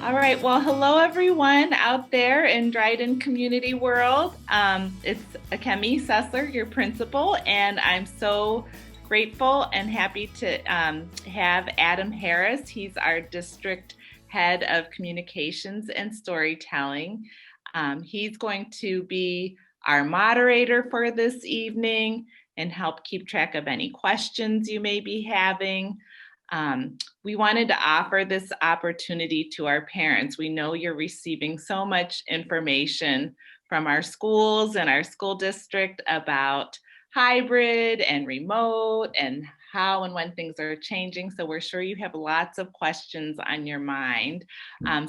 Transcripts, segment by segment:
All right. Well, hello everyone out there in Dryden community world. It's Akemi Sessler, your principal, and I'm so grateful and happy to have Adam Harris. He's our district head of communications and storytelling. He's going to be our moderator for this evening and help keep track of any questions you may be having. We wanted to offer this opportunity to our parents. We know you're receiving so much information from our schools and our school district about hybrid and remote and how and when things are changing. So we're sure you have lots of questions on your mind.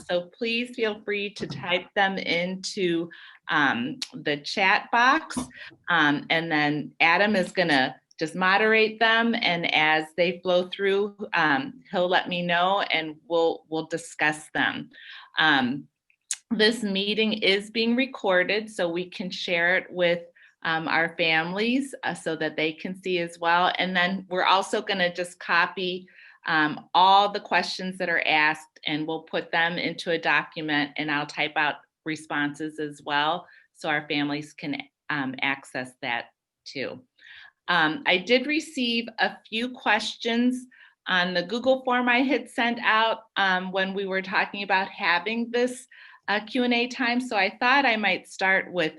So please feel free to type them into the chat box. And then Adam is going to just moderate them, and as they flow through, he'll let me know and we'll discuss them. This meeting is being recorded so we can share it with our families so that they can see as well. And then we're also going to just copy all the questions that are asked, and we'll put them into a document, and I'll type out responses as well so our families can access that too. I did receive a few questions on the Google form I had sent out when we were talking about having this Q&A time. So I thought I might start with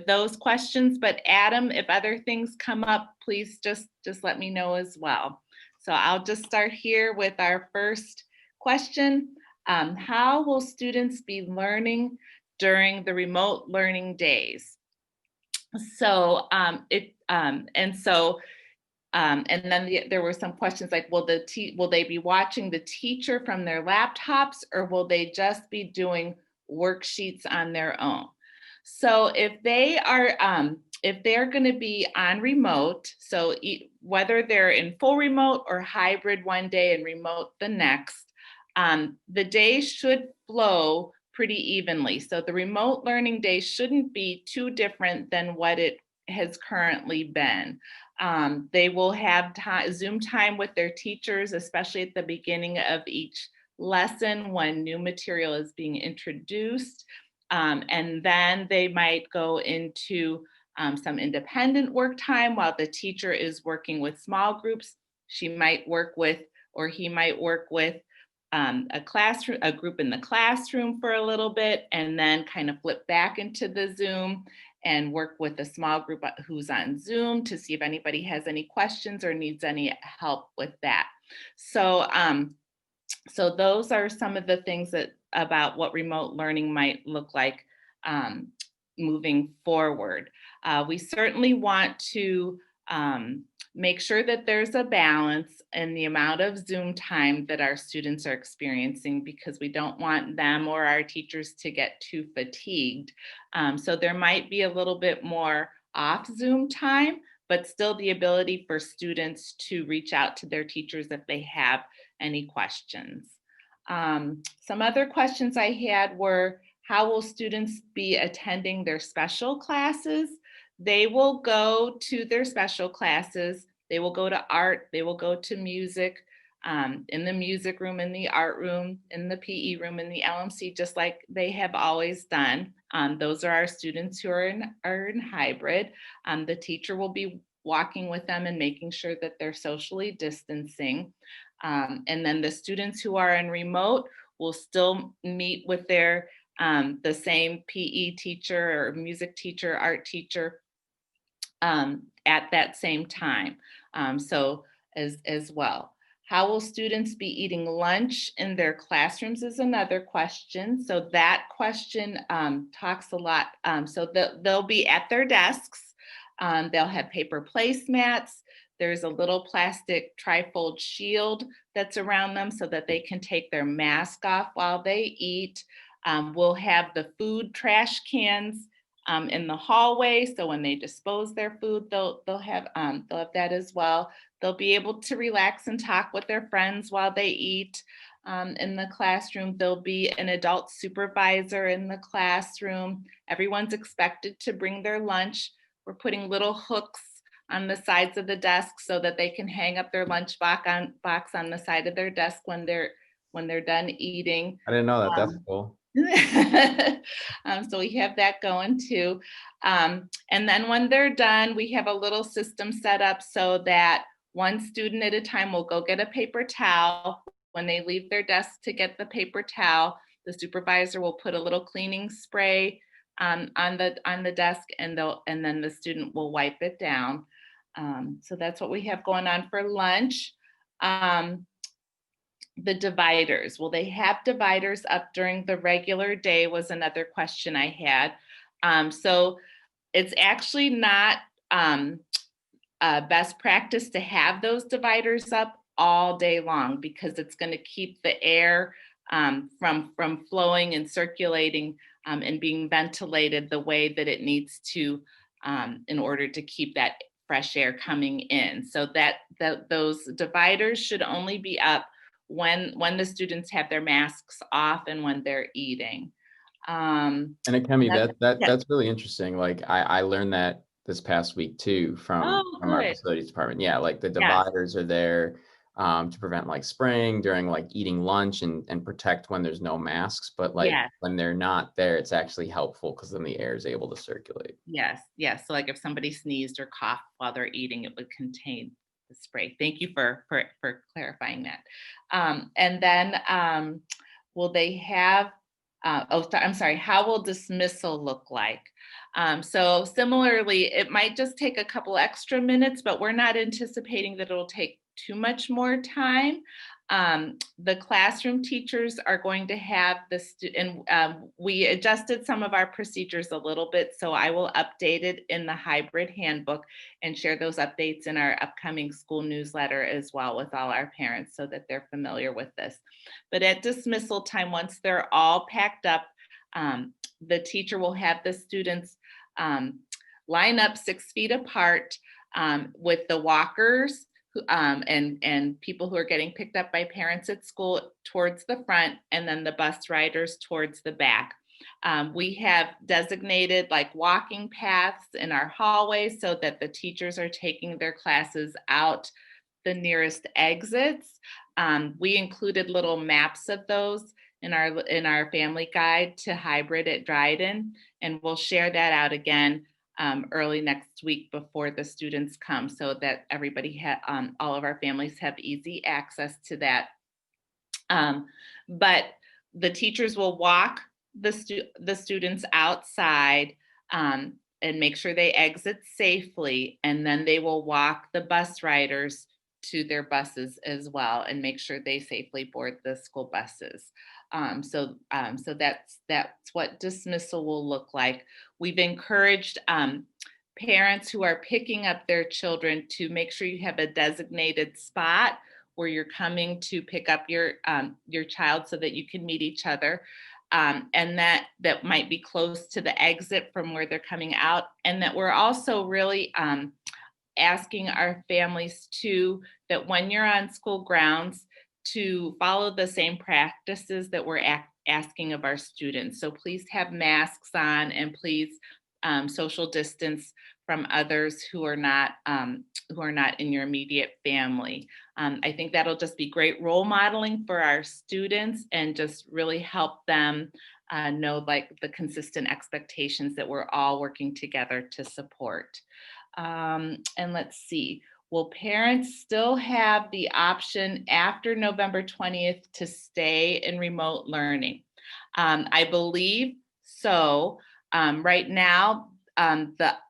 those questions, but Adam, if other things come up, please just let me know as well. So I'll just start here with our first question. How will students be learning during the remote learning days? So and then there were some questions like, will they be watching the teacher from their laptops, or will they just be doing worksheets on their own? So if they're going to be on remote, so whether they're in full remote or hybrid one day and remote the next, the days should flow pretty evenly. So the remote learning day shouldn't be too different than what it has currently been. They will have Zoom time with their teachers, especially at the beginning of each lesson when new material is being introduced. And then they might go into some independent work time while the teacher is working with small groups. She might work with, or he might work with a group in the classroom for a little bit, and then kind of flip back into the Zoom and work with a small group who's on Zoom to see if anybody has any questions or needs any help with that. So, so those are some of the things about what remote learning might look like moving forward. We certainly want to make sure that there's a balance in the amount of Zoom time that our students are experiencing, because we don't want them or our teachers to get too fatigued. So there might be a little bit more off Zoom time, but still the ability for students to reach out to their teachers if they have any questions. Some other questions I had were, how will students be attending their special classes? They will go to their special classes. They will go to art. They will go to music, in the music room, in the art room, in the PE room, in the LMC, just like they have always done. Those are our students who are in hybrid. The teacher will be walking with them and making sure that they're socially distancing. And then the students who are in remote will still meet with their the same PE teacher or music teacher, art teacher at that same time. So as well. How will students be eating lunch in their classrooms is another question. So that question talks a lot. So they'll be at their desks. They'll have paper placemats. There's a little plastic trifold shield that's around them so that they can take their mask off while they eat. We'll have the food trash cans in the hallway, so when they dispose their food, they'll have that as well. They'll be able to relax and talk with their friends while they eat. In the classroom, there'll be an adult supervisor in the classroom. Everyone's expected to bring their lunch. We're putting little hooks on the sides of the desk so that they can hang up their lunch box on the side of their desk when when they're done eating. I didn't know that. That's Um, cool. so we have that going too. And then when they're done, we have a little system set up so that one student at a time will go get a paper towel. When they leave their desk to get the paper towel, the supervisor will put a little cleaning spray on the desk, and then the student will wipe it down. So that's what we have going on for lunch. Um, the dividers. Will they have dividers up during the regular day was another question I had. So it's actually not best practice to have those dividers up all day long because it's going to keep the air from flowing and circulating and being ventilated the way that it needs to in order to keep that fresh air coming in. So those dividers should only be up when the students have their masks off and when they're eating. And it can be Another, yes. that's really interesting. Like I learned that this past week too Oh, from our good. facilities department. Yeah, like the Yes. dividers are there to prevent like spraying during like eating lunch and protect when there's no masks. But like Yes. when they're not there, it's actually helpful because then the air is able to circulate. Yes, yes. So like if somebody sneezed or coughed while they're eating, it would contain the spray. Thank you for clarifying that. And then will they have, I'm sorry, how will dismissal look like? So similarly, it might just take a couple extra minutes, but we're not anticipating that it'll take too much more time. The classroom teachers are going to have and we adjusted some of our procedures a little bit, so I will update it in the hybrid handbook and share those updates in our upcoming school newsletter as well with all our parents so that they're familiar with this. But at dismissal time, once they're all packed up, the teacher will have the students line up 6 feet apart with the walkers and people who are getting picked up by parents at school towards the front, and then the bus riders towards the back. We have designated like walking paths in our hallways so that the teachers are taking their classes out the nearest exits. We included little maps of those in our family guide to hybrid at Dryden, and we'll share that out again early next week before the students come so that everybody all of our families have easy access to that. But the teachers will walk the students outside and make sure they exit safely, and then they will walk the bus riders to their buses as well and make sure they safely board the school buses. So that's what dismissal will look like. We've encouraged parents who are picking up their children to make sure you have a designated spot where you're coming to pick up your child so that you can meet each other. And that might be close to the exit from where they're coming out. And that we're also really asking our families too, that when you're on school grounds, to follow the same practices that we're asking of our students. So please have masks on, and please social distance from others who are not in your immediate family. I think that'll just be great role modeling for our students and just really help them know like the consistent expectations that we're all working together to support. And let's see, will parents still have the option after November 20th to stay in remote learning? I believe so. Right now,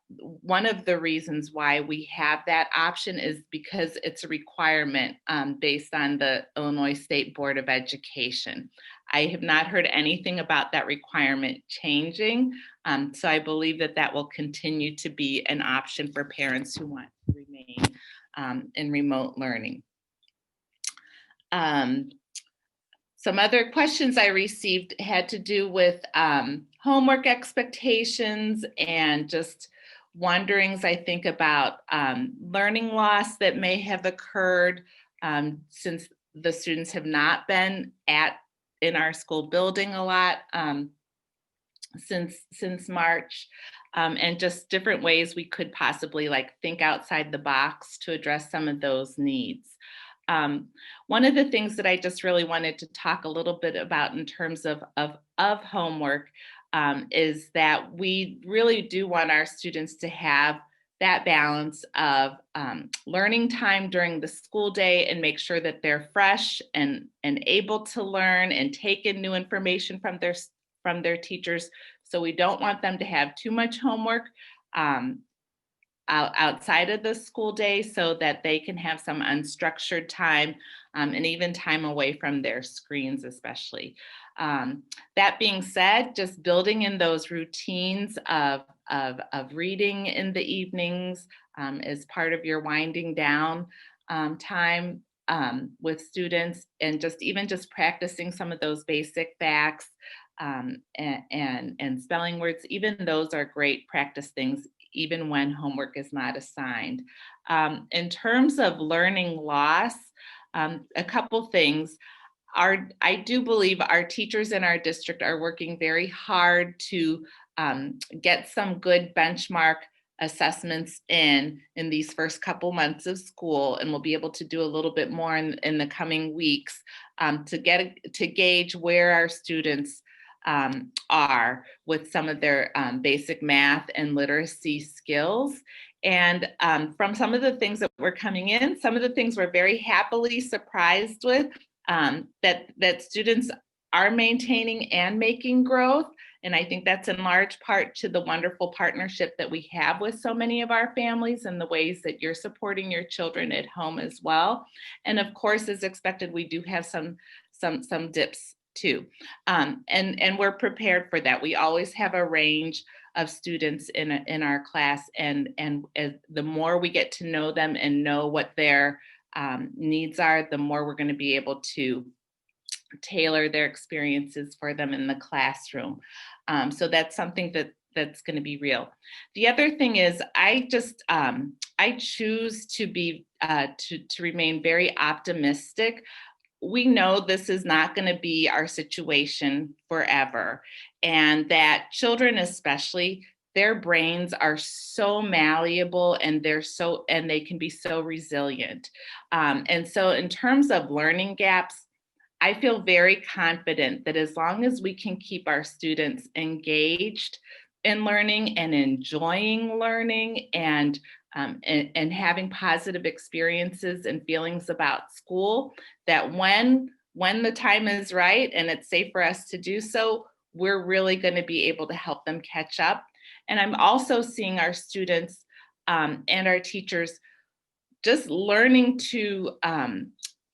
one of the reasons why we have that option is because it's a requirement based on the Illinois State Board of Education. I have not heard anything about that requirement changing. So I believe that will continue to be an option for parents who want to remain in remote learning. Some other questions I received had to do with homework expectations and just wonderings, I think, about learning loss that may have occurred since the students have not been in our school building a lot since March, and just different ways we could possibly like think outside the box to address some of those needs. One of the things that I just really wanted to talk a little bit about in terms of homework is that we really do want our students to have that balance of learning time during the school day and make sure that they're fresh and able to learn and take in new information from their teachers. So we don't want them to have too much homework outside of the school day, so that they can have some unstructured time and even time away from their screens, especially. That being said, just building in those routines of reading in the evenings as part of your winding down time with students, and just practicing some of those basic facts and spelling words. Even those are great practice things, even when homework is not assigned. In terms of learning loss, a couple things. I do believe our teachers in our district are working very hard to get some good benchmark assessments in these first couple months of school, and we'll be able to do a little bit more in the coming weeks to gauge where our students are with some of their basic math and literacy skills. And from some of the things that were coming in, some of the things we're very happily surprised with, that students are maintaining and making growth. And I think that's in large part to the wonderful partnership that we have with so many of our families and the ways that you're supporting your children at home as well. And of course, as expected, we do have some dips too. And we're prepared for that. We always have a range of students in our class, and as the more we get to know them and know what their needs are, the more we're going to be able to tailor their experiences for them in the classroom. So that's something that's going to be real. The other thing is, I choose to be to remain very optimistic. We know this is not going to be our situation forever, and that children especially, their brains are so malleable, and they can be so resilient. And so in terms of learning gaps, I feel very confident that as long as we can keep our students engaged in learning and enjoying learning and having positive experiences and feelings about school, that when the time is right and it's safe for us to do so, we're really going to be able to help them catch up. And I'm also seeing our students and our teachers just learning to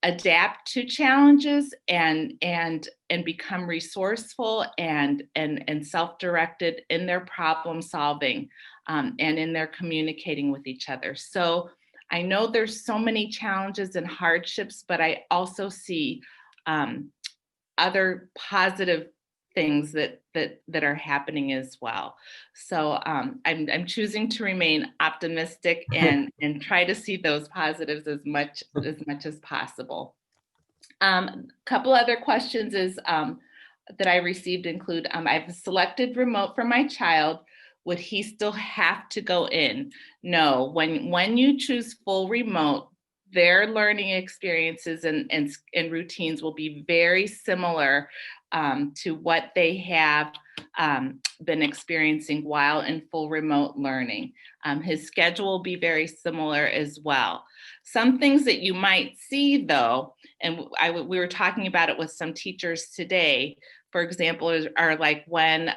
adapt to challenges and become resourceful and self-directed in their problem solving and in their communicating with each other. So I know there's so many challenges and hardships, but I also see other positive things that are happening as well. So I'm choosing to remain optimistic and try to see those positives as much as possible. Couple other questions is that I received include, I've selected remote for my child. Would he still have to go in? No, when you choose full remote, their learning experiences and routines will be very similar to what they have been experiencing while in full remote learning. His schedule will be very similar as well. Some things that you might see though, and we were talking about it with some teachers today, for example, are like when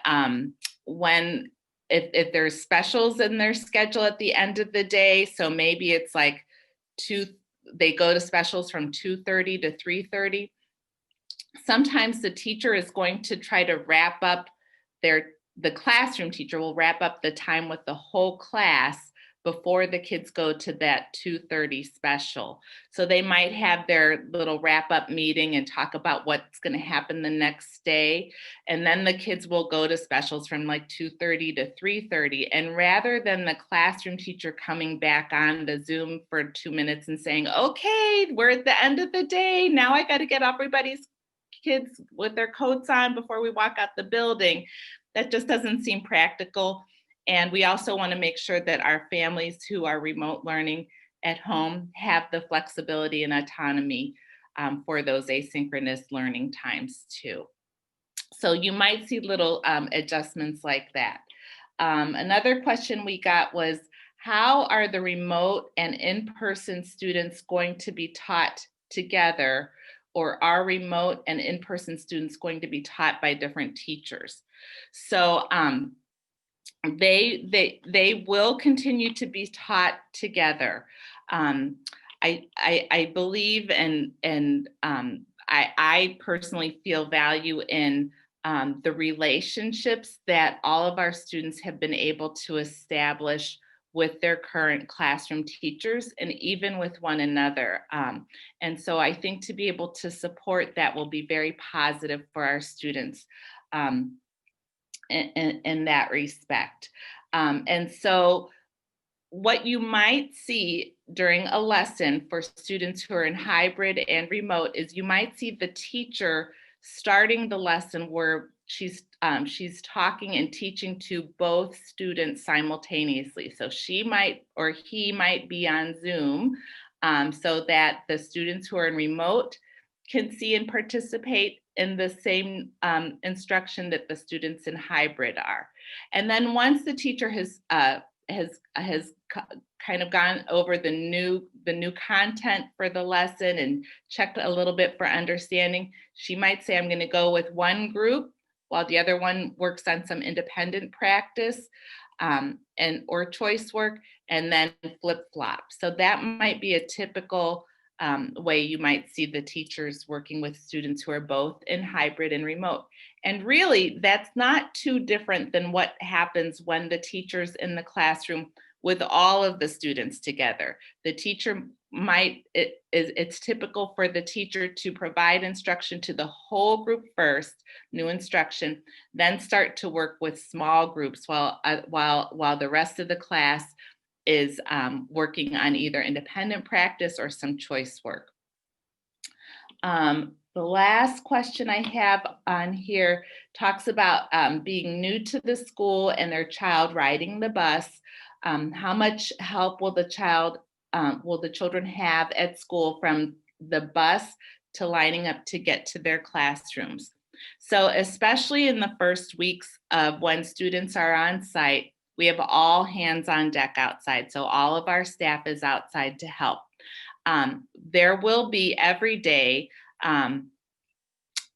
if there's specials in their schedule at the end of the day, so maybe it's like they go to specials from 2:30 to 3:30. Sometimes the teacher is going to try to wrap up the classroom teacher will wrap up the time with the whole class before the kids go to that 2:30 special. So they might have their little wrap up meeting and talk about what's going to happen the next day. And then the kids will go to specials from like 2:30 to 3:30. And rather than the classroom teacher coming back on the Zoom for 2 minutes and saying, okay, we're at the end of the day. Now I got to get everybody's kids with their coats on before we walk out the building. That just doesn't seem practical. And we also want to make sure that our families who are remote learning at home have the flexibility and autonomy for those asynchronous learning times too. So you might see little adjustments like that. Another question we got was, how are the remote and in-person students going to be taught together, or are remote and in-person students going to be taught by different teachers? So they will continue to be taught together. I believe and I personally feel value in the relationships that all of our students have been able to establish with their current classroom teachers and even with one another. And so I think to be able to support that will be very positive for our students in that respect. And so what you might see during a lesson for students who are in hybrid and remote is you might see the teacher starting the lesson where she's talking and teaching to both students simultaneously. So she might or he might be on Zoom so that the students who are in remote can see and participate in the same instruction that the students in hybrid are. And then once the teacher has kind of gone over the new content for the lesson and checked a little bit for understanding, she might say, I'm going to go with one group while the other one works on some independent practice and or choice work, and then flip flop. So that might be a typical way you might see the teachers working with students who are both in hybrid and remote. And really, that's not too different than what happens when the teacher's in the classroom with all of the students together. The teacher it's typical for the teacher to provide instruction to the whole group first, new instruction, then start to work with small groups while the rest of the class is working on either independent practice or some choice work. The last question I have on here talks about being new to the school and their child riding the bus. How much help will the children have at school from the bus to lining up to get to their classrooms? So especially in the first weeks of when students are on site, we have all hands on deck outside. So all of our staff is outside to help. There will be every day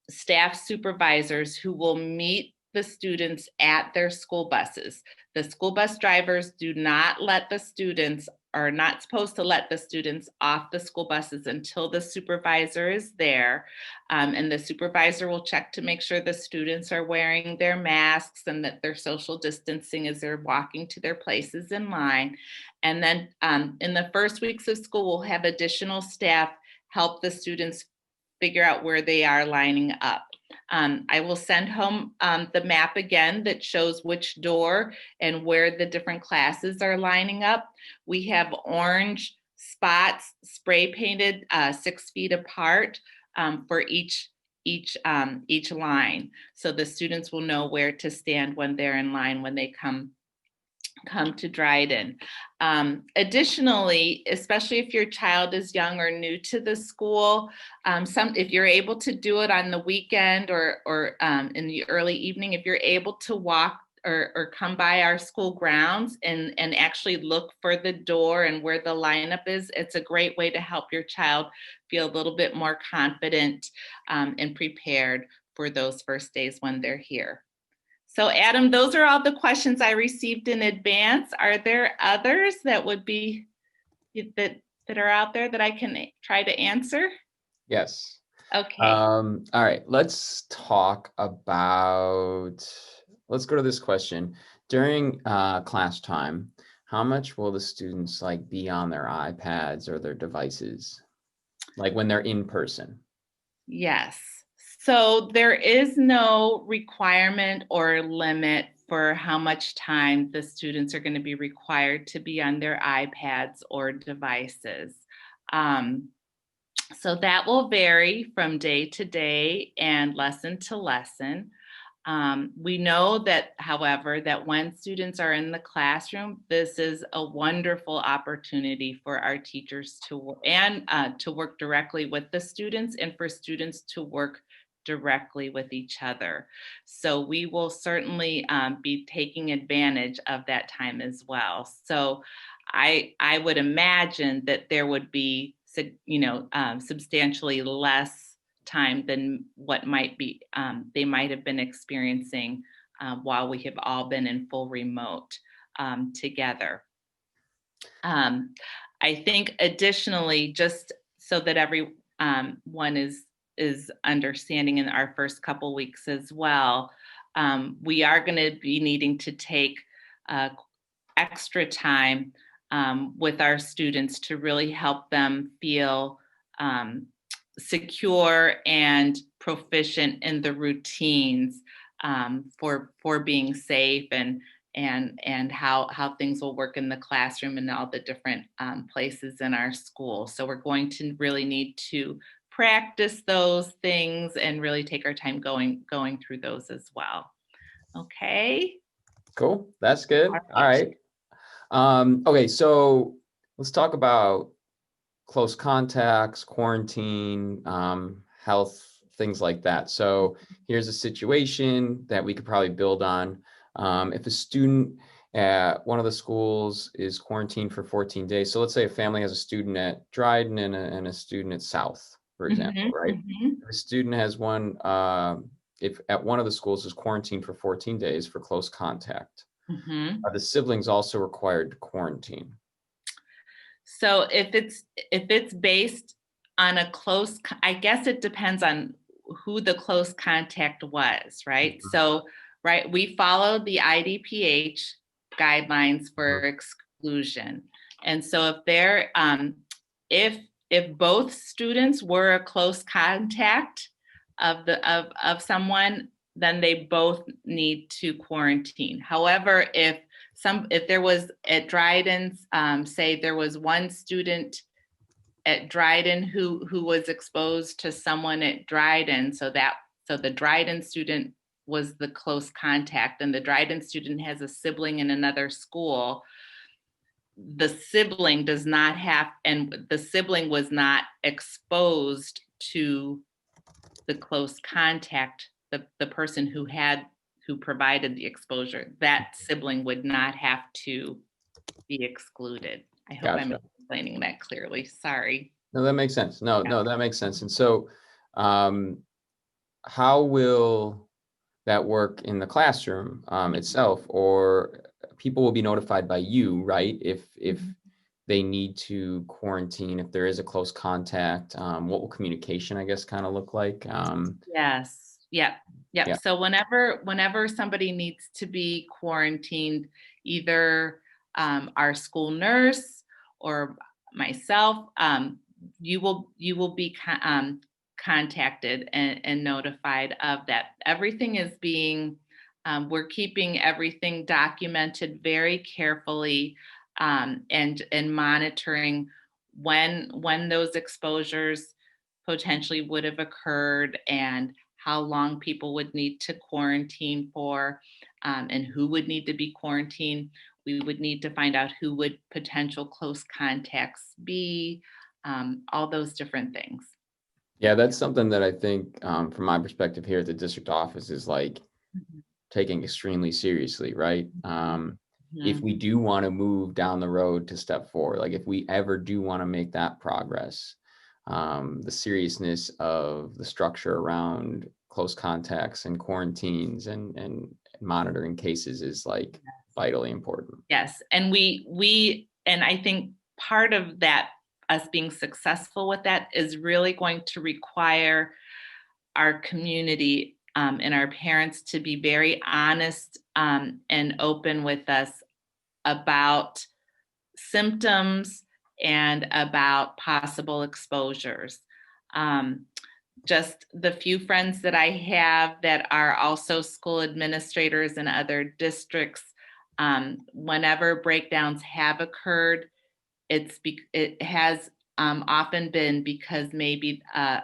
staff supervisors who will meet the students at their school buses. The school bus drivers do not let the students, are not supposed to let the students off the school buses until the supervisor is there. And the supervisor will check to make sure the students are wearing their masks and that they're social distancing as they're walking to their places in line. And then in the first weeks of school, we'll have additional staff help the students figure out where they are lining up. I will send home the map again that shows which door and where the different classes are lining up. We have orange spots spray painted 6 feet apart for each line. So the students will know where to stand when they're in line when they come to Dryden. Additionally, especially if your child is young or new to the school, if you're able to do it on the weekend or in the early evening, if you're able to walk or come by our school grounds and actually look for the door and where the lineup is, it's a great way to help your child feel a little bit more confident and prepared for those first days when they're here. So Adam, those are all the questions I received in advance. Are there others that would be that are out there that I can try to answer? Yes. Okay. All right, let's go to this question. During class time, how much will the students be on their iPads or their devices, like when they're in person? Yes. So there is no requirement or limit for how much time the students are going to be required to be on their iPads or devices. So that will vary from day to day and lesson to lesson. We know that, however, that when students are in the classroom, this is a wonderful opportunity for our teachers to work directly with the students and for students to work directly with each other. So we will certainly be taking advantage of that time as well. So I would imagine that there would be, substantially less time than what might be they might have been experiencing while we have all been in full remote together. I think additionally, just so that everyone is understanding in our first couple weeks as well, we are going to be needing to take extra time with our students to really help them feel secure and proficient in the routines for being safe and how things will work in the classroom and all the different places in our school. So we're going to really need to practice those things and really take our time going through those as well. Okay. Cool. That's good. All Right. right. Okay, so let's talk about close contacts, quarantine, health, things like that. So here's a situation that we could probably build on. If a student at one of the schools is quarantined for 14 days, so let's say a family has a student at Dryden and a student at South, for example, right? If a student has if at one of the schools is quarantined for 14 days for close contact, are the siblings also required to quarantine? So if it's based on I guess it depends on who the close contact was, right? So, right, we follow the IDPH guidelines for exclusion, and so if both students were a close contact of someone, then they both need to quarantine. However, if there was at Dryden's, say there was one student at Dryden who was exposed to someone at Dryden, so the Dryden student was the close contact, and the Dryden student has a sibling in another school. The sibling was not exposed to the close contact, the person who provided the exposure. That sibling would not have to be excluded. I hope I'm Gotcha. explaining that clearly. Sorry. No, that makes sense. No, that makes sense. And so, how will that work in the classroom itself? Or people will be notified by you, right? If they need to quarantine, if there is a close contact, what will communication, I guess, kind of look like? Yes. Yep. Yeah. So whenever somebody needs to be quarantined, either our school nurse or myself, you will be contacted and notified of that. Everything is we're keeping everything documented very carefully, and monitoring when those exposures potentially would have occurred and how long people would need to quarantine for, and who would need to be quarantined. We would need to find out who would potential close contacts be, all those different things. Yeah, that's something that I think, from my perspective here at the district office, is like taking extremely seriously, right? If we do want to move down the road to step forward, like if we ever do want to make that progress, the seriousness of the structure around close contacts and quarantines and monitoring cases is like vitally important. Yes, and and I think part of that, us being successful with that, is really going to require our community and our parents to be very honest and open with us about symptoms and about possible exposures. Just the few friends that I have that are also school administrators in other districts, whenever breakdowns have occurred, it has often been because maybe a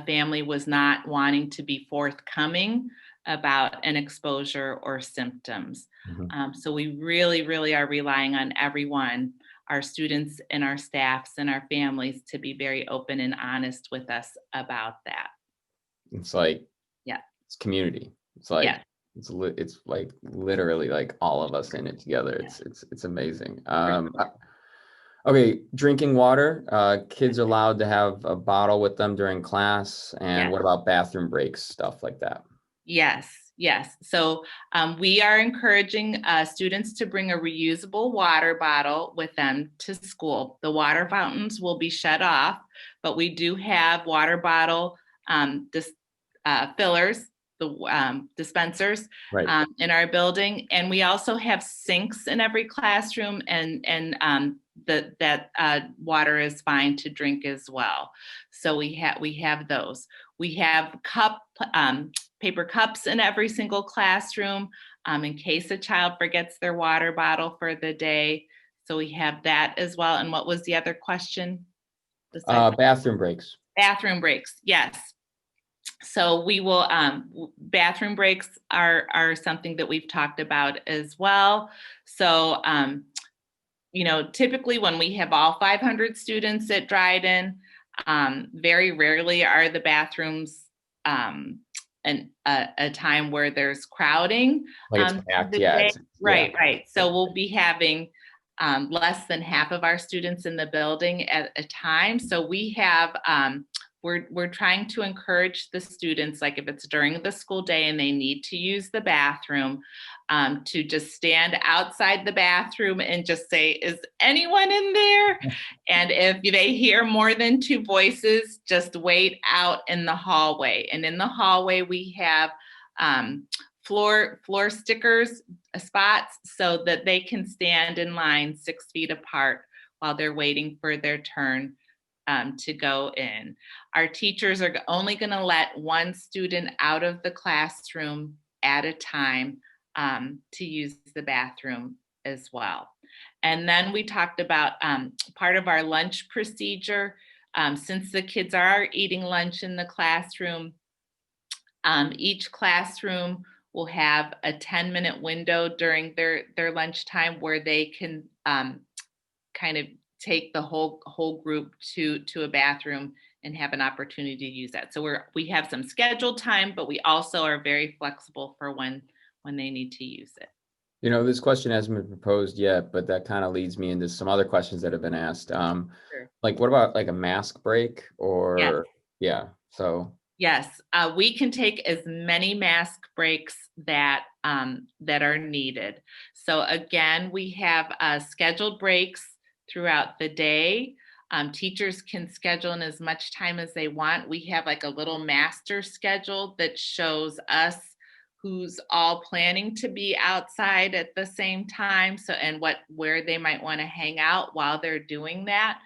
family was not wanting to be forthcoming about an exposure or symptoms. Mhm. So we really, really are relying on everyone, our students and our staffs and our families, to be very open and honest with us about that. It's like, Yeah. it's community. It's like, Yeah. it's like literally like all of us in it together. Yeah. It's amazing. For sure. Okay, drinking water. Kids are allowed to have a bottle with them during class. And Yeah. what about bathroom breaks, stuff like that? Yes, yes. So we are encouraging students to bring a reusable water bottle with them to school. The water fountains will be shut off, but we do have water bottle fillers, the dispensers Right. in our building, and we also have sinks in every classroom, and that water is fine to drink as well. So we have those. We have paper cups in every single classroom in case a child forgets their water bottle for the day. So we have that as well. And what was the other question besides Bathroom breaks. bathroom breaks? Yes. So we will bathroom breaks are something that we've talked about as well. So typically when we have all 500 students at Dryden, very rarely are the bathrooms a time where there's crowding Like it's packed. the Yeah. day. Yeah. Right. So we'll be having less than half of our students in the building at a time. So we have we're trying to encourage the students, like if it's during the school day and they need to use the bathroom, to just stand outside the bathroom and just say, "Is anyone in there?" And if they hear more than two voices, just wait out in the hallway. And in the hallway, we have floor stickers spots so that they can stand in line 6 feet apart while they're waiting for their turn to go in. Our teachers are only going to let one student out of the classroom at a time to use the bathroom as well. And then we talked about part of our lunch procedure. Since the kids are eating lunch in the classroom, each classroom will have a 10-minute window during their lunchtime where they can kind of take the whole group to a bathroom and have an opportunity to use that. So we have some scheduled time, but we also are very flexible for when they need to use it. This question hasn't been proposed yet, but that kind of leads me into some other questions that have been asked. Sure. Like what about like a mask break Yes. or yeah, so Yes, we can take as many mask breaks that are needed. So again, we have scheduled breaks throughout the day. Teachers can schedule in as much time as they want. We have like a little master schedule that shows us who's all planning to be outside at the same time. So and where they might want to hang out while they're doing that.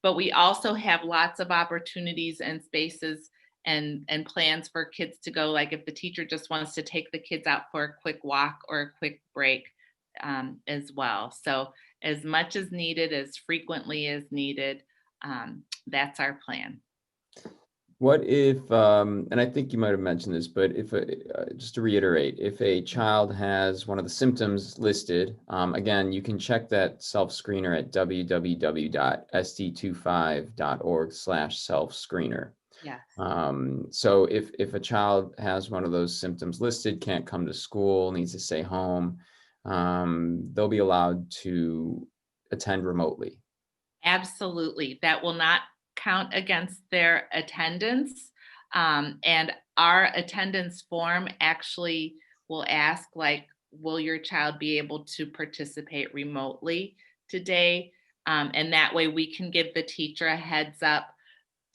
But we also have lots of opportunities and spaces and plans for kids to go, like if the teacher just wants to take the kids out for a quick walk or a quick break as well. So as much as needed, as frequently as needed, that's our plan. what if, and I think you might have mentioned this, but if, just to reiterate, if a child has one of the symptoms listed, again, you can check that self-screener at www.sd25.org/self-screener. Yes. So if a child has one of those symptoms listed, can't come to school, needs to stay home, they'll be allowed to attend remotely. Absolutely. That will not count against their attendance. And our attendance form actually will ask, like, will your child be able to participate remotely today? And that way we can give the teacher a heads up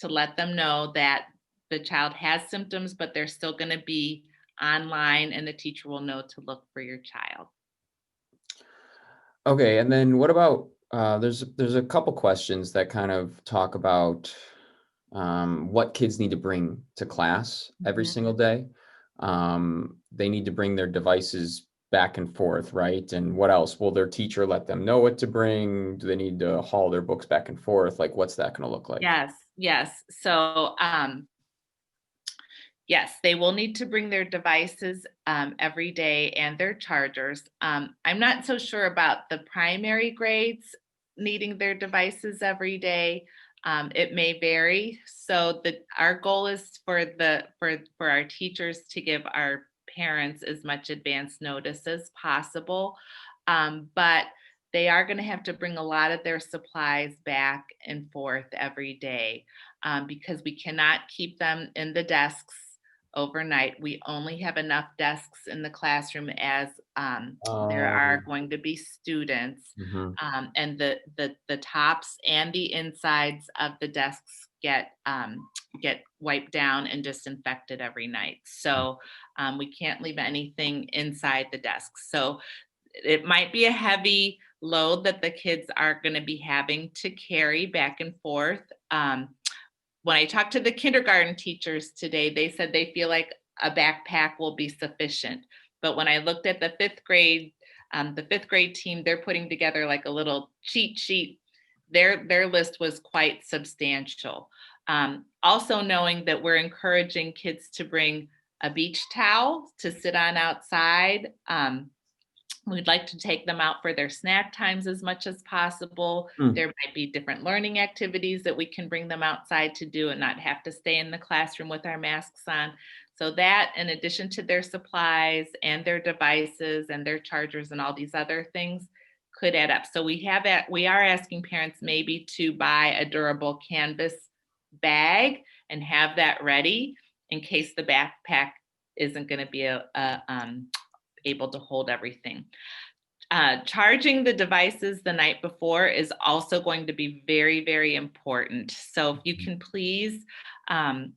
to let them know that the child has symptoms, but they're still going to be online, and the teacher will know to look for your child. Okay, and then what about there's a couple questions that kind of talk about what kids need to bring to class every Mhm. single day. They need to bring their devices back and forth, right? And what else? Will their teacher let them know what to bring? Do they need to haul their books back and forth? Like, what's that going to look like? Yes, yes. So Yes, they will need to bring their devices every day and their chargers. I'm not so sure about the primary grades needing their devices every day. It may vary. So our goal is for our teachers to give our parents as much advance notice as possible. But they are going to have to bring a lot of their supplies back and forth every day, because we cannot keep them in the desks overnight. We only have enough desks in the classroom as there are Um, going to be students, mhm, and the tops and the insides of the desks get wiped down and disinfected every night. So we can't leave anything inside the desks. So it might be a heavy load that the kids are going to be having to carry back and forth. When I talked to the kindergarten teachers today, they said they feel like a backpack will be sufficient. But when I looked at the fifth grade team, they're putting together like a little cheat sheet. Their list was quite substantial. Also knowing that we're encouraging kids to bring a beach towel to sit on outside. We'd like to take them out for their snack times as much as possible. mm, There might be different learning activities that we can bring them outside to do and not have to stay in the classroom with our masks on. So that, in addition to their supplies and their devices and their chargers and all these other things, could add up. So we are asking parents maybe to buy a durable canvas bag and have that ready in case the backpack isn't going to be able to hold everything. Charging the devices the night before is also going to be very, very important. So if you can please um,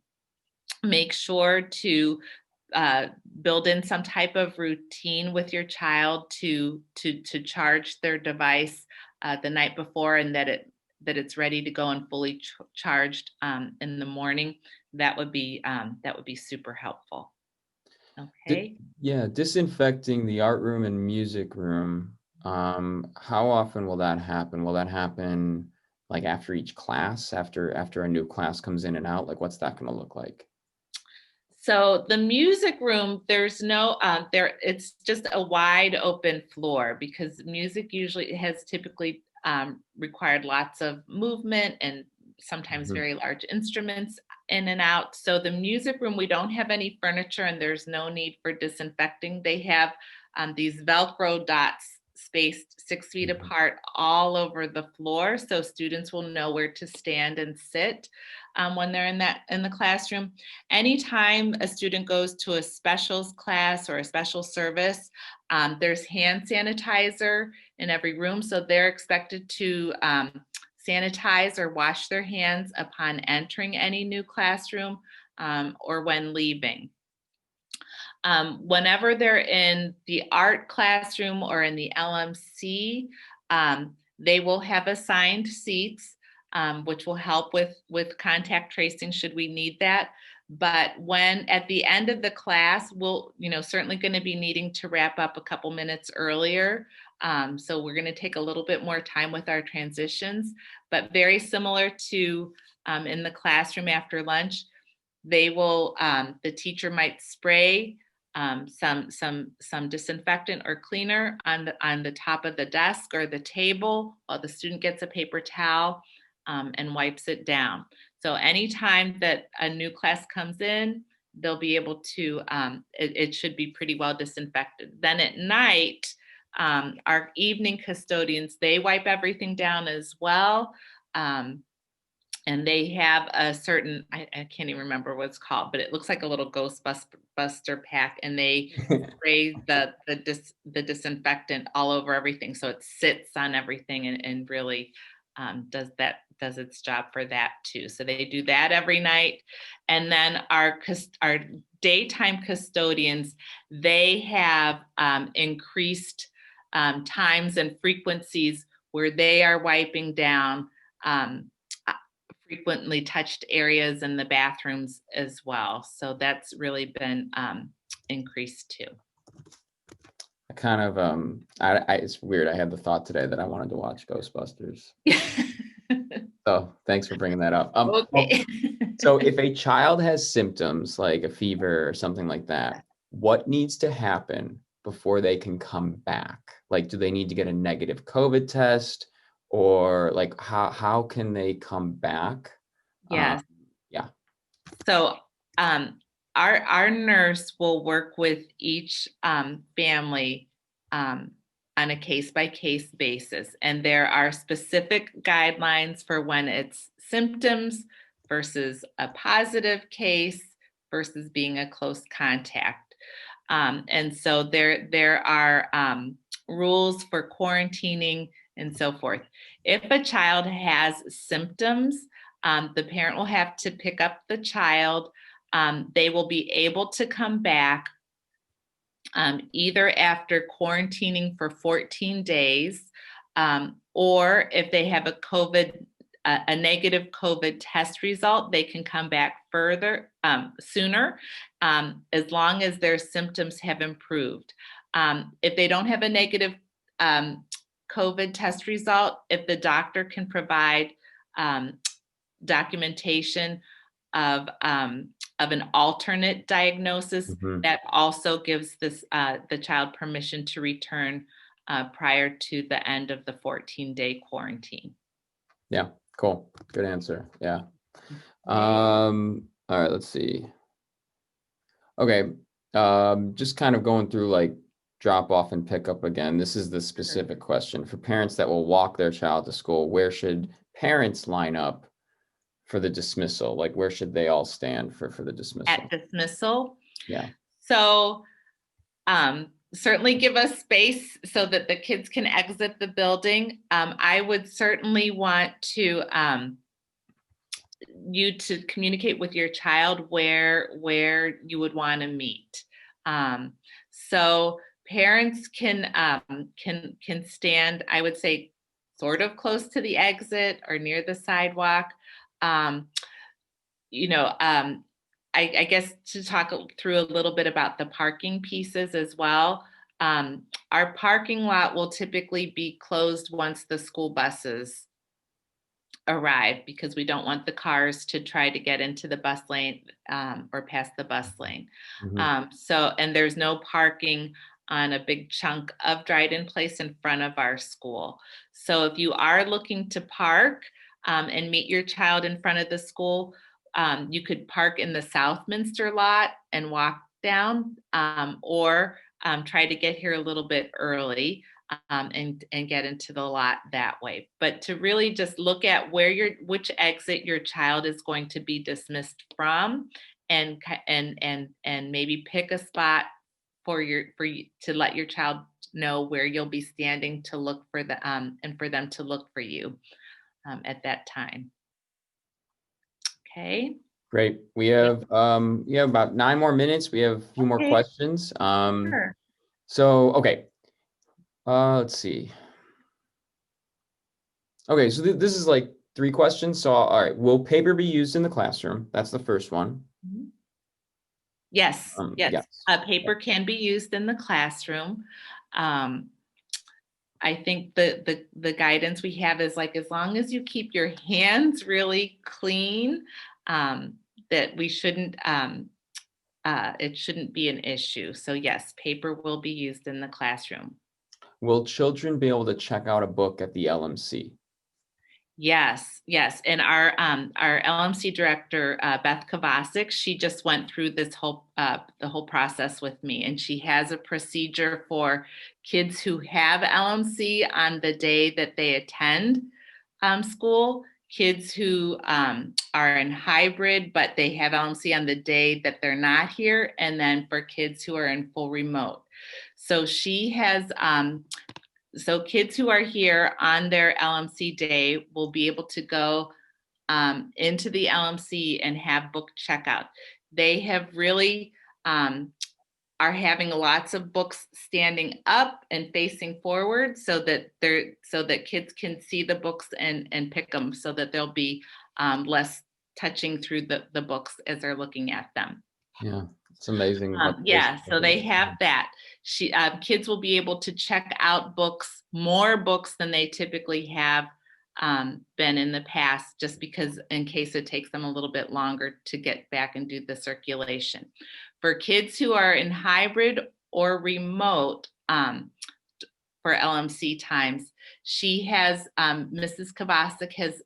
make sure to uh, build in some type of routine with your child to charge their device the night before, and that it's ready to go and fully charged in the morning. That would be super helpful. di- Okay. yeah, disinfecting the art room and music room. How often will that happen? Will that happen like after each class, after a new class comes in and out? Like, what's that going to look like? So the music room, there's no there. It's just a wide open floor because music usually has typically required lots of movement and sometimes Mhm. very large instruments in and out. So the music room, we don't have any furniture and there's no need for disinfecting. They have these Velcro dots spaced 6 feet Mhm. apart all over the floor, so students will know where to stand and sit when they're in the classroom. Anytime a student goes to a specials class or a special service, there's hand sanitizer in every room. So they're expected to sanitize or wash their hands upon entering any new classroom or when leaving. Whenever they're in the art classroom or in the LMC, they will have assigned seats, which will help with contact tracing should we need that. But when at the end of the class, we'll, certainly going to be needing to wrap up a couple minutes earlier. So we're going to take a little bit more time with our transitions, but very similar to in the classroom after lunch, the teacher might spray some disinfectant or cleaner on the top of the desk or the table while the student gets a paper towel and wipes it down. So anytime that a new class comes in, they'll be able to, it should be pretty well disinfected. Then at night, our evening custodians, they wipe everything down as well. And they have a certain, I can't even remember what it's called, but it looks like a little Ghostbuster pack, and they spray the disinfectant all over everything, so it sits on everything and really does its job for that too. So they do that every night, and then our daytime custodians, they have increased times and frequencies where they are wiping down. Um, Frequently touched areas in the bathrooms as well. So that's really been increased too. I kind of it's weird. I had the thought today that I wanted to watch Ghostbusters. So thanks for bringing that up. Well, Okay. so if a child has symptoms like a fever or something like that, what needs to happen before they can come back? Like, do they need to get a negative COVID test, or like how can they come back? Um, Yes. yeah. So our nurse will work with each family on a case by case basis, and there are specific guidelines for when it's symptoms versus a positive case versus being a close contact. And so there are rules for quarantining and so forth. If a child has symptoms, the parent will have to pick up the child. They will be able to come back either after quarantining for 14 days, or if they have a negative COVID test result, they can come back further sooner, as long as their symptoms have improved. If they don't have a negative COVID test result, if the doctor can provide documentation of an alternate diagnosis, Mhm. that also gives the child permission to return prior to the end of the 14-day quarantine. Yeah, cool. Good answer. Yeah. Okay. All right, let's see. Okay. Just kind of going through like drop off and pick up again. This is the specific question. For parents that will walk their child to school, where should parents line up for the dismissal? Like, where should they all stand for the At dismissal? dismissal. Yeah. So certainly give us space so that the kids can exit the building. I would certainly want you to communicate with your child where you would want to meet. So parents can stand, I would say, sort of close to the exit or near the sidewalk. Um, you know, I guess to talk through a little bit about the parking pieces as well. Our parking lot will typically be closed once the school buses arrive, because we don't want the cars to try to get into the bus lane or past the bus lane. Mhm. And there's no parking on a big chunk of Dryden Place in front of our school. So if you are looking to park and meet your child in front of the school, you could park in the Southminster lot and walk down, or try to get here a little bit early and get into the lot that way. But to really just look at which exit your child is going to be dismissed from, and maybe pick a spot for you to let your child know where you'll be standing to look for and for them to look for you at that time. Okay. Great. We have about 9 more minutes. We have a few more Okay. questions. Sure. So okay. Let's see. Okay, so this is like 3 questions. So all right, will paper be used in the classroom? That's the first one. Mhm. Yes, yes. Yes. Paper can be used in the classroom. Um, I think the guidance we have is like, as long as you keep your hands really clean, um, that we shouldn't it shouldn't be an issue. So yes, paper will be used in the classroom. Will children be able to check out a book at the LMC? Yes, yes. And our LMC director, Beth Kovacic, she just went through the whole process with me, and she has a procedure for kids who have LMC on the day that they attend school, kids who are in hybrid but they have LMC on the day that they're not here, and then for kids who are in full remote. So she has so kids who are here on their LMC day will be able to go into the LMC and have book checkout. They have really are having lots of books standing up and facing forward, so that kids can see the books and pick them, so that there'll be less touching through the books as they're looking at them. Yeah, it's amazing what they Yeah, so they have that. Kids will be able to check out books, more books than they typically have been in the past, just because in case it takes them a little bit longer to get back and do the circulation. For kids who are in hybrid or remote, for LMC times, she has, Mrs. Kovacic has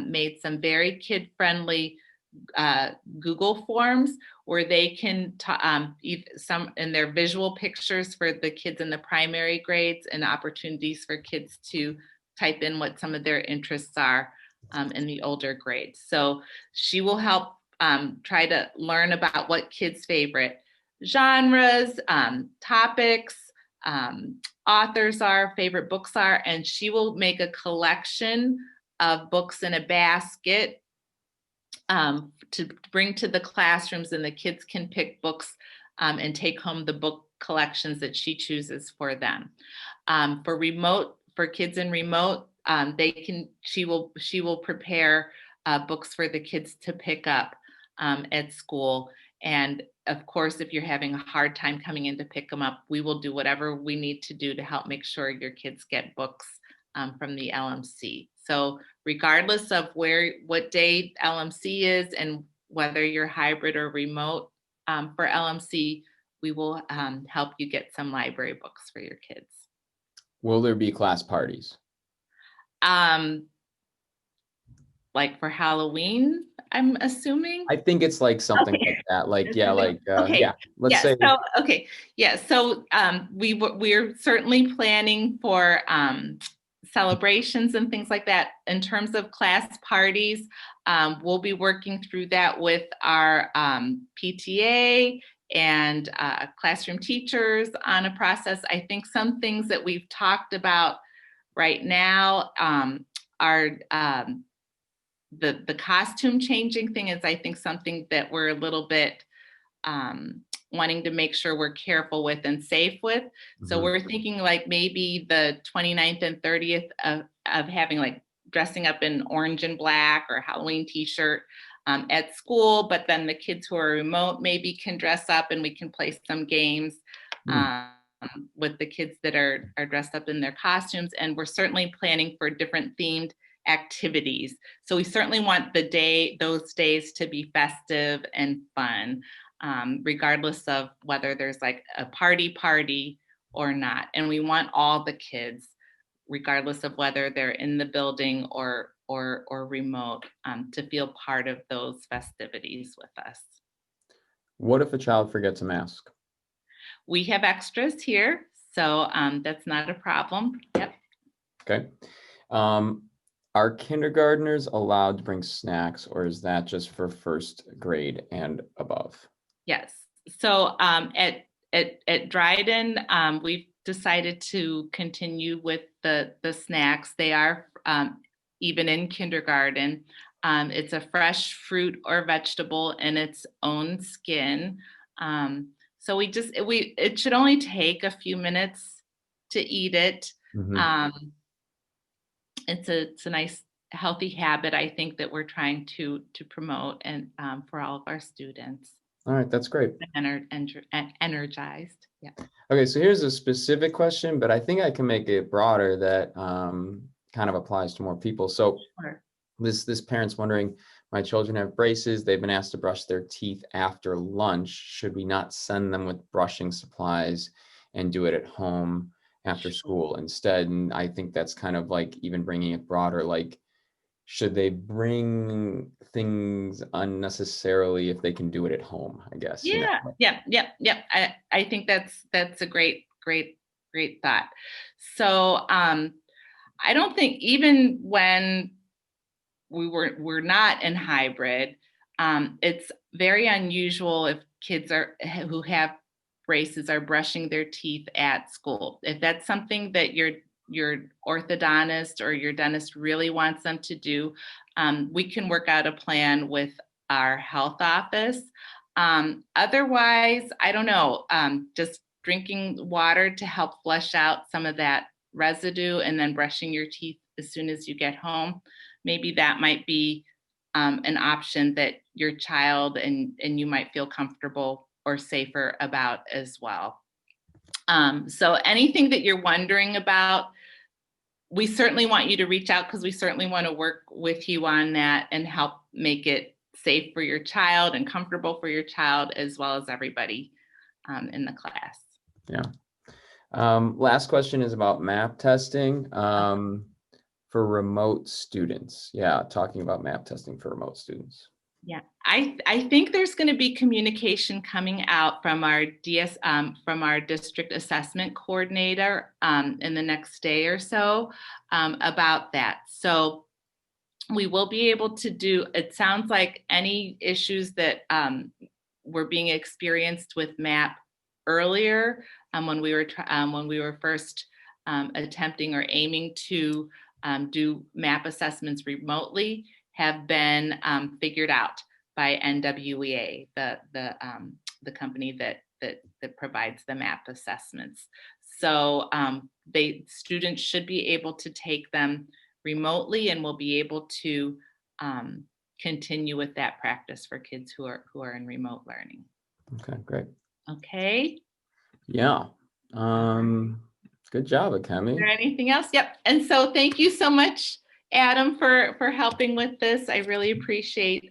made some very kid-friendly Google forms where they can some in their visual pictures for the kids in the primary grades, and opportunities for kids to type in what some of their interests are in the older grades. So she will help try to learn about what kids' favorite genres, topics, authors are, favorite books are, and she will make a collection of books in a basket to bring to the classrooms, and the kids can pick books and take home the book collections that she chooses for them. For kids in remote, she will prepare books for the kids to pick up at school. And of course, if you're having a hard time coming in to pick them up, we will do whatever we need to do to help make sure your kids get books from the LMC. So regardless of what day LMC is and whether you're hybrid or remote for LMC, we will help you get some library books for your kids. Will there be class parties? Like for Halloween, I'm assuming. I think it's like something like that. Like, yeah, like, okay. yeah, let's say. So, okay. Yeah. So we're certainly planning for celebrations and things like that. In terms of class parties, we'll be working through that with our PTA and classroom teachers on a process. I think some things that we've talked about right now are the costume changing thing is, I think, something that we're a little bit wanting to make sure we're careful with and safe with. So we're thinking like maybe the 29th and 30th of having like dressing up in orange and black or Halloween t-shirt at school, but then the kids who are remote maybe can dress up and we can play some games with the kids that are dressed up in their costumes. And we're certainly planning for different themed activities. So we certainly want those days to be festive and fun, regardless of whether there's like a party or not. And we want all the kids, regardless of whether they're in the building or remote, to feel part of those festivities with us. What if a child forgets a mask? We have extras here, so that's not a problem. Yep. Okay. Are kindergartners allowed to bring snacks, or is that just for first grade and above? Yes. So at Dryden, we've decided to continue with the snacks. They are even in kindergarten. It's a fresh fruit or vegetable in its own skin. So it should only take a few minutes to eat it. It's a nice healthy habit, I think, that we're trying to promote and for all of our students. All right, that's great. Energized. Yeah. Okay, so here's a specific question, but I think I can make it broader that kind of applies to more people. So sure. This parent's wondering, my children have braces. They've been asked to brush their teeth after lunch. Should we not send them with brushing supplies and do it at home after school instead? And I think that's kind of like even bringing it broader, like, should they bring things unnecessarily if they can do it at home, I guess. Yeah, you know? Yeah. I think that's a great thought. So I don't think, even when we're not in hybrid, it's very unusual if kids who have braces are brushing their teeth at school. If that's something that your orthodontist or your dentist really wants them to do, we can work out a plan with our health office. Otherwise, I don't know, just drinking water to help flush out some of that residue and then brushing your teeth as soon as you get home. Maybe that might be an option that your child and you might feel comfortable or safer about as well. So anything that you're wondering about, we certainly want you to reach out because we certainly want to work with you on that and help make it safe for your child and comfortable for your child, as well as everybody in the class. Yeah. Last question is about MAP testing for remote students. Yeah, talking about MAP testing for remote students. Yeah, I think there's going to be communication coming out from our from our district assessment coordinator in the next day or so about that. So we will be able to do. It sounds like any issues that were being experienced with MAP earlier when we were first attempting or aiming to do MAP assessments remotely have been figured out by NWEA, the company that provides the MAP assessments. So students should be able to take them remotely, and will be able to continue with that practice for kids who are in remote learning. Okay, great. Okay. Yeah. Good job, Akemi. Is there anything else? Yep. And so thank you so much, Adam, for helping with this. I really appreciate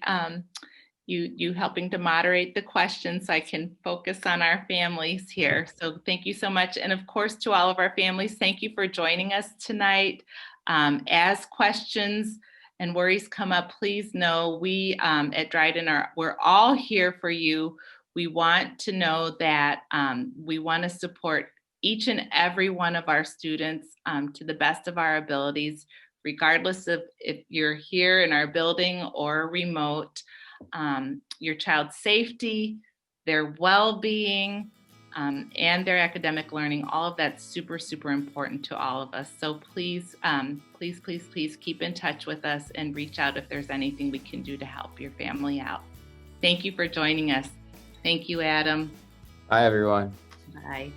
you helping to moderate the questions so I can focus on our families here. So thank you so much. And of course, to all of our families, thank you for joining us tonight. As questions and worries come up, please know we at Dryden we're all here for you. We want to know that we want to support each and every one of our students to the best of our abilities, regardless of if you're here in our building or remote. Your child's safety, their well-being, and their academic learning, all of that's super, super important to all of us. So please, please, please, please keep in touch with us and reach out if there's anything we can do to help your family out. Thank you for joining us. Thank you, Adam. Bye, everyone. Bye.